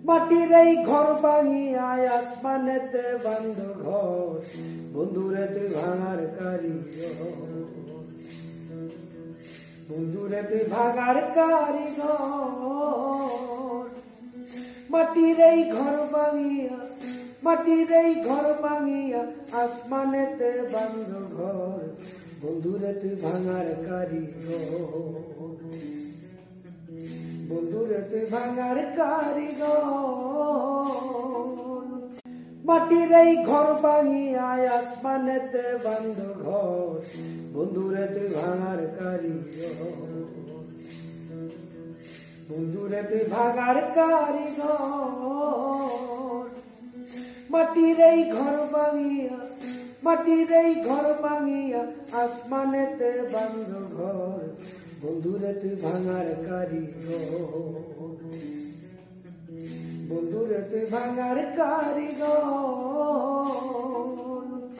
মাটির এই ঘর ভাঙিয়া আসমানেতে বান্ধ ঘর, বন্ধুরে তুই ভাঙার কারিগর, বন্ধুরে তুই ভাঙার কারিগর। মাটির এই ঘর ভাঙিয়া, মাটির এই ঘর ভাঙিয়া আসমানেতে বান্ধ ঘর, বন্ধুরে তুই ভাঙার কারিগর, বন্ধুরে তুই ভাঙার কারিগর। মাটির এই ঘর ভাঙিয়া আসমানেতে বান্ধ ঘর, বন্ধুরে তুই ভাঙার কারিগর, বন্ধুরে তুই ভাঙার কারিগর। মাটির এই ঘর ভাঙিয়া, মাটির এই ঘর ভাঙিয়া আসমানেতে বান্ধ ঘর, বন্ধুরে তুই ভাঙার কারিগর, বন্ধুরে তুই ভাঙার কারিগর।